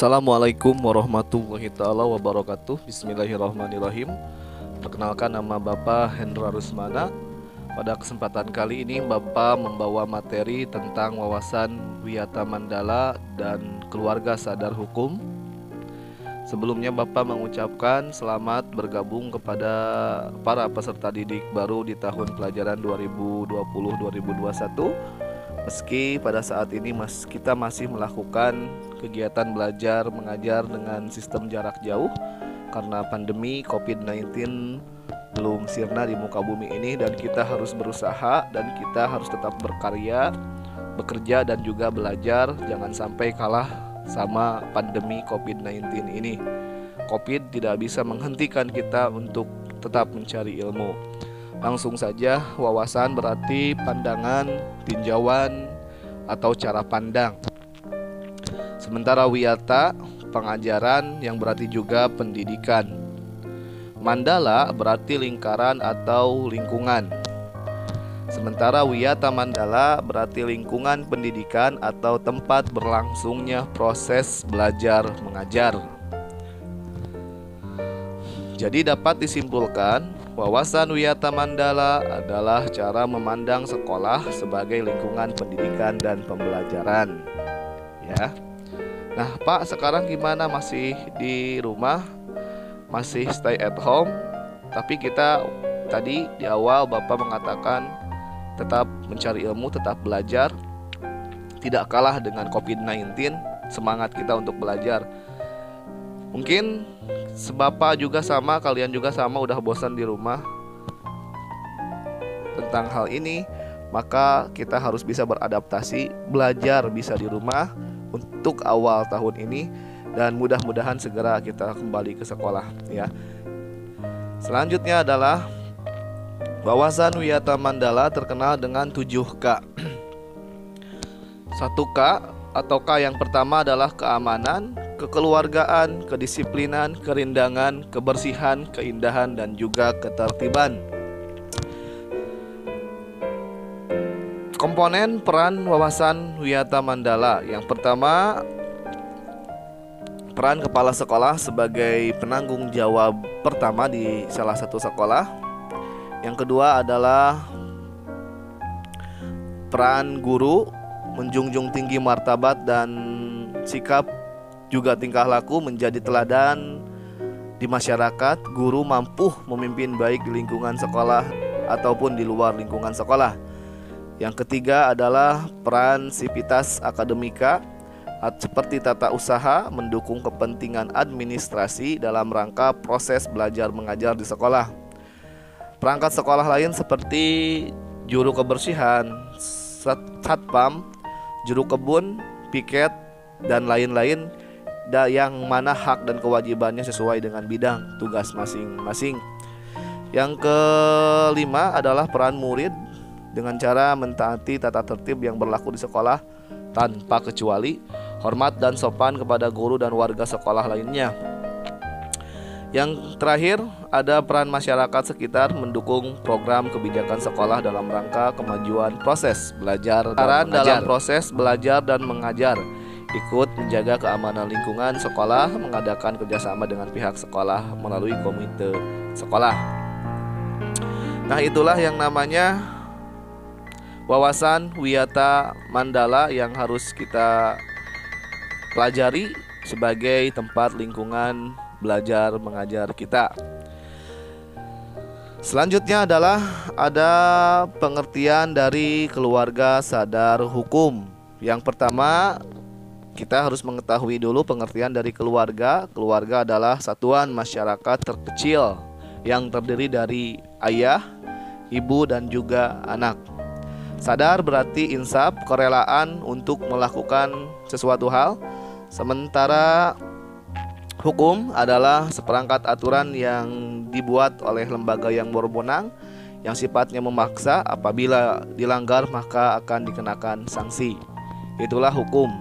Assalamualaikum warahmatullahi taala wabarakatuh. Bismillahirrahmanirrahim. Perkenalkan, nama Bapak Hendra Rusmana. Pada kesempatan kali ini Bapak membawa materi tentang wawasan Wiyata Mandala dan keluarga sadar hukum. Sebelumnya Bapak mengucapkan selamat bergabung kepada para peserta didik baru di tahun pelajaran 2020-2021. Meski pada saat ini kita masih melakukan kegiatan belajar mengajar dengan sistem jarak jauh karena pandemi COVID-19 belum sirna di muka bumi ini, dan kita harus berusaha dan kita harus tetap berkarya, bekerja dan juga belajar. Jangan sampai kalah sama pandemi COVID-19 ini. COVID tidak bisa menghentikan kita untuk tetap mencari ilmu. Langsung saja, wawasan berarti pandangan, tinjauan, atau cara pandang. Sementara wiyata, pengajaran yang berarti juga pendidikan. Mandala berarti lingkaran atau lingkungan. Sementara wiyata mandala berarti lingkungan pendidikan atau tempat berlangsungnya proses belajar mengajar. Jadi dapat disimpulkan, wawasan Wiyata Mandala adalah cara memandang sekolah sebagai lingkungan pendidikan dan pembelajaran. Ya. Nah, Pak, sekarang gimana? Masih di rumah? Masih stay at home? Tapi kita tadi di awal Bapak mengatakan tetap mencari ilmu, tetap belajar. Tidak kalah dengan COVID-19, semangat kita untuk belajar. Mungkin Bapak juga sama, kalian juga sama, udah bosan di rumah tentang hal ini. Maka kita harus bisa beradaptasi, belajar bisa di rumah untuk awal tahun ini, dan mudah-mudahan segera kita kembali ke sekolah ya. Selanjutnya adalah wawasan Wiyata Mandala terkenal dengan 7K. 1K atau K yang pertama adalah keamanan, kekeluargaan, kedisiplinan, kerindangan, kebersihan, keindahan, dan juga ketertiban. Komponen peran wawasan Wiyata Mandala. Yang pertama, peran kepala sekolah sebagai penanggung jawab pertama di salah satu sekolah. Yang kedua adalah peran guru menjunjung tinggi martabat dan sikap juga tingkah laku menjadi teladan di masyarakat. Guru mampu memimpin baik di lingkungan sekolah ataupun di luar lingkungan sekolah. Yang ketiga adalah peran sivitas akademika seperti tata usaha, mendukung kepentingan administrasi dalam rangka proses belajar mengajar di sekolah. Perangkat sekolah lain seperti juru kebersihan, satpam, juru kebun, piket, dan lain-lain, yang mana hak dan kewajibannya sesuai dengan bidang tugas masing-masing. Yang kelima adalah peran murid dengan cara mentaati tata tertib yang berlaku di sekolah tanpa kecuali, hormat dan sopan kepada guru dan warga sekolah lainnya. Yang terakhir ada peran masyarakat sekitar mendukung program kebijakan sekolah dalam rangka kemajuan proses belajar dan mengajar. Dalam proses belajar dan mengajar, ikut menjaga keamanan lingkungan sekolah, mengadakan kerjasama dengan pihak sekolah melalui komite sekolah. Nah, itulah yang namanya wawasan Wiyata Mandala yang harus kita pelajari sebagai tempat lingkungan belajar mengajar kita. Selanjutnya adalah ada pengertian dari keluarga sadar hukum. Yang pertama, kita harus mengetahui dulu pengertian dari keluarga. Keluarga adalah satuan masyarakat terkecil yang terdiri dari ayah, ibu, dan juga anak. Sadar berarti insaf, kerelaan untuk melakukan sesuatu hal. Sementara hukum adalah seperangkat aturan yang dibuat oleh lembaga yang berwenang, yang sifatnya memaksa. Apabila dilanggar maka akan dikenakan sanksi. Itulah hukum.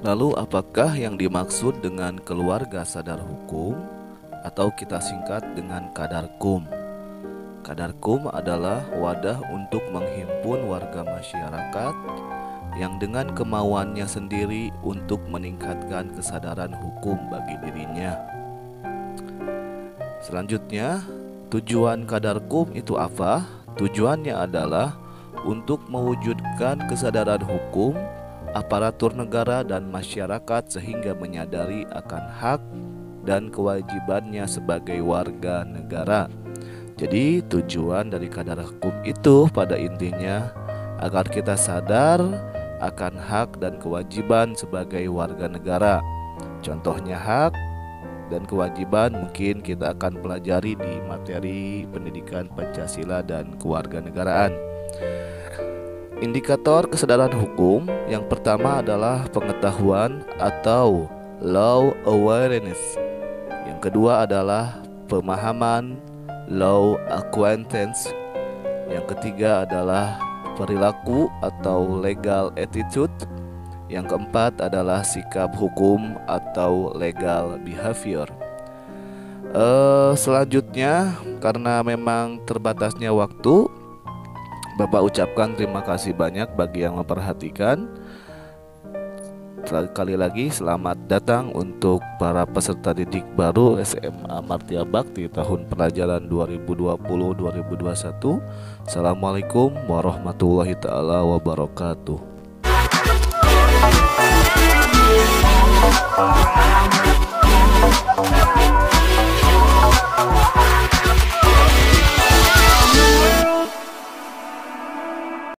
Lalu apakah yang dimaksud dengan keluarga sadar hukum, atau kita singkat dengan Kadarkum? Kadarkum adalah wadah untuk menghimpun warga masyarakat yang dengan kemauannya sendiri untuk meningkatkan kesadaran hukum bagi dirinya. Selanjutnya, tujuan Qadarkum itu apa? Tujuannya adalah untuk mewujudkan kesadaran hukum, aparatur negara dan masyarakat sehingga menyadari akan hak dan kewajibannya sebagai warga negara. Jadi tujuan dari Qadarkum itu pada intinya agar kita sadar akan hak dan kewajiban sebagai warga negara. Contohnya hak dan kewajiban mungkin kita akan pelajari di materi pendidikan Pancasila dan kewarganegaraan. Indikator kesadaran hukum yang pertama adalah pengetahuan atau law awareness. Yang kedua adalah pemahaman, law acquaintance. Yang ketiga adalah perilaku atau legal attitude. Yang keempat adalah sikap hukum atau legal behavior. Selanjutnya, karena memang terbatasnya waktu, Bapak ucapkan terima kasih banyak bagi yang memperhatikan. Sekali lagi selamat datang untuk para peserta didik baru SMA Martia Bakti tahun pelajaran 2020-2021. Assalamualaikum warahmatullahi taala wabarakatuh.